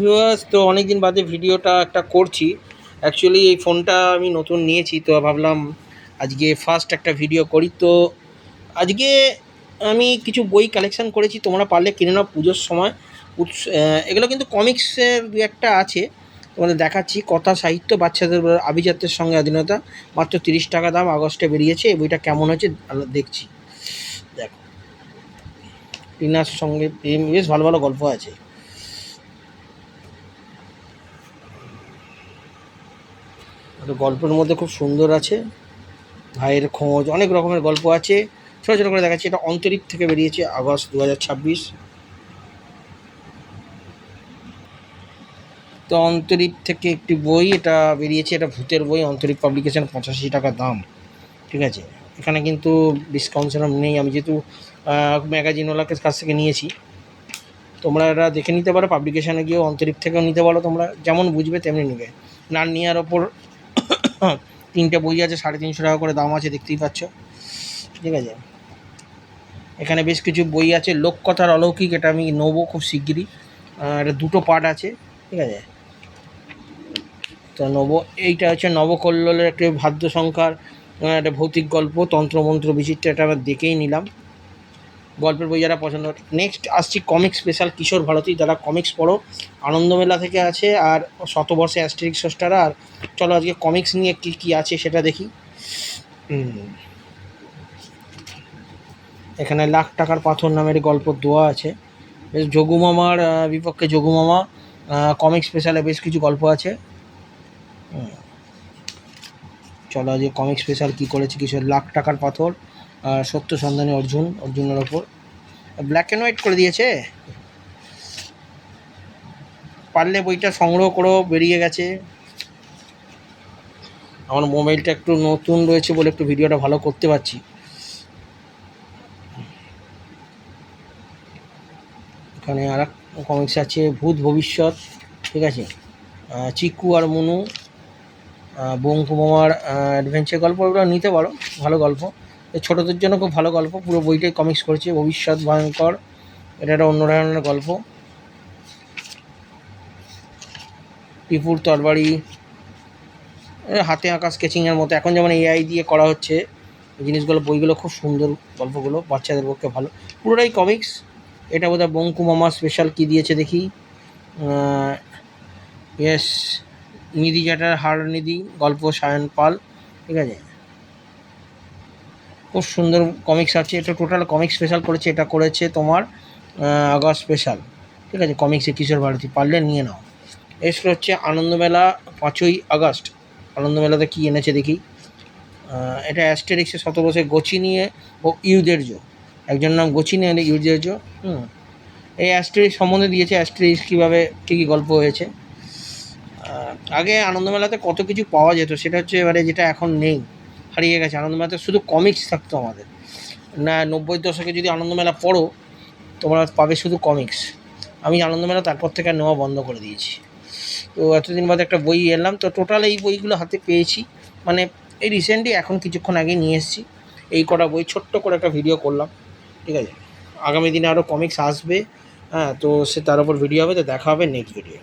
Viewers, তো অনেকদিন বাদে ভিডিওটা একটা করছি। অ্যাকচুয়ালি এই ফোনটা আমি নতুন নিয়েছি, তো ভাবলাম আজকে ফার্স্ট একটা ভিডিও করি। তো আজকে আমি কিছু বই কালেকশান করেছি, তোমরা পারলে কিনে নাও পুজোর সময়। এগুলো কিন্তু কমিক্সের দু একটা আছে, তোমাদের দেখাচ্ছি। কথা সাহিত্য, বাচ্চাদের আভিজাত্যের সঙ্গে স্বাধীনতা, মাত্র 30 টাকা দাম, আগস্টে বেরিয়েছে। এই বইটা কেমন হয়েছে দেখছি। দেখো, টিনার সঙ্গে প্রেম, বেশ ভালো ভালো গল্প আছে। গল্পের মধ্যে খুব সুন্দর আছে, ভাইয়ের খোঁজ, অনেক রকমের গল্প আছে। ছোটো ছোটো করে দেখাচ্ছি। এটা অন্তরীপ থেকে বেরিয়েছে, আগস্ট 2026। তো অন্তরীপ থেকে একটি বই এটা বেরিয়েছে, এটা ভূতের বই, অন্তরীপ পাবলিকেশন, 85 টাকা দাম। ঠিক আছে, এখানে কিন্তু ডিসকাউন্ট সেরকম নেই, আমি যেহেতু ম্যাগাজিনওয়ালার কাছ থেকে নিয়েছি। তোমরা এটা দেখে নিতে পারো, পাবলিকেশানে গিয়েও অন্তরীপ থেকেও নিতে পারো। তোমরা যেমন বুঝবে তেমনি নেবে। নার্নিয়ার ওপর 3টে বই আছে, 350 টাকা করে দাম আছে, দেখতেই পাচ্ছ। ঠিক আছে, এখানে বেশ কিছু বই আছে। লোককথার অলৌকিক, এটা আমি নেবো খুব শিগগিরই। এটা 2টো পার্ট আছে, ঠিক আছে, তো নেবো। এইটা হচ্ছে নবকল্লোলের একটি ভাদ্য সংখ্যার একটা ভৌতিক গল্প, তন্ত্রমন্ত্র বিচিত্র, এটা আবার দেখেই নিলাম। গল্পের বই যারা পছন্দ। নেক্সট আসছি কমিক্স স্পেশাল কিশোর ভারতী, যারা কমিক্স পড়ো, আনন্দমেলা থেকে আছে, আর শতবর্ষে অ্যাস্টেরিক্স স্টারা। আর চলো আজকে কমিক্স নিয়ে কী কী আছে সেটা দেখি। এখানে লাখ টাকার পাথর নামের গল্প দেওয়া আছে। বেশ যোগুমামার বিপক্ষে যোগুমামা কমিক স্পেশালে বেশ কিছু গল্প আছে। চলো আজকে কমিক স্পেশাল কী করেছে, কিছু লাখ টাকার পাথর, সত্য সন্ধানী অর্জুনের ওপর ব্ল্যাক অ্যান্ড হোয়াইট করে দিয়েছে। পারলে বইটা সংগ্রহ করো, বেরিয়ে গেছে। আমার মোবাইলটা একটু নতুন রয়েছে বলে একটু ভিডিওটা ভালো করতে পারছি। এখানে আর এক কমিক্স আছে, ভূত ভবিষ্যৎ, ঠিক আছে, চিকু আর মনু, বঙ্কুমামার অ্যাডভেঞ্চার গল্প, ওগুলো নিতে পারো, ভালো গল্প। ছোটোদের জন্য খুব ভালো গল্প, পুরো বইটাই কমিক্স করেছে। ভবিষ্যৎ ভয়ঙ্কর, এটা একটা অন্য ধরনের গল্প। টিপুর তরবারি, হাতে আঁকা স্কেচিংয়ের মতো, এখন যেমন এআই দিয়ে করা হচ্ছে জিনিসগুলো, বইগুলো খুব সুন্দর, গল্পগুলো বাচ্চাদের পক্ষে ভালো, পুরোটাই কমিক্স। এটা বোধহয় বঙ্কুমামা স্পেশাল কী দিয়েছে দেখি। ইয়েস, নিধি জাটার হার নিধি গল্প, সায়ন পাল, ঠিক আছে, খুব সুন্দর কমিক্স আছে। এটা টোটাল কমিক্স স্পেশাল করেছে, এটা করেছে তোমার আগস্ট স্পেশাল, ঠিক আছে, কমিক্সে কিশোর ভারতী, পারলে নিয়ে নাও। এসে হচ্ছে আনন্দমেলা, 5ই আগস্ট। আনন্দমেলাতে কী এনেছে দেখি। এটা অ্যাস্টেরিক্সের শতবর্ষে গচিনিয়ে ও ইউদের্য, একজন নাম গচিনিয়ে, ইউদের্য। এই অ্যাস্টেরিক্স সম্বন্ধে দিয়েছে, অ্যাস্টেরিক্স কীভাবে কী কী গল্প হয়েছে। আগে আনন্দমেলাতে কত কিছু পাওয়া যেত, সেটা হচ্ছে এবারে যেটা এখন নেই, হারিয়ে গেছে। আনন্দমেলাতে শুধু কমিক্স থাকতো আমাদের। না, 90-এর দশকে যদি আনন্দমেলা পড়ো, তোমরা পাবে শুধু কমিক্স। আমি আনন্দমেলা তারপর থেকে নেওয়া বন্ধ করে দিয়েছি। তো এতদিন বাদে একটা বই এলাম, তো টোটাল এই বইগুলো হাতে পেয়েছি, মানে এই রিসেন্টলি এখন কিছুক্ষণ আগে নিয়ে এসেছি। এই কটা বই ছোট্ট করে একটা ভিডিও করলাম, ঠিক আছে। আগামী দিনে আরও কমিক্স আসবে, হ্যাঁ, তো সে তার উপর ভিডিও হবে, তো দেখা হবে নেক্সট ভিডিও।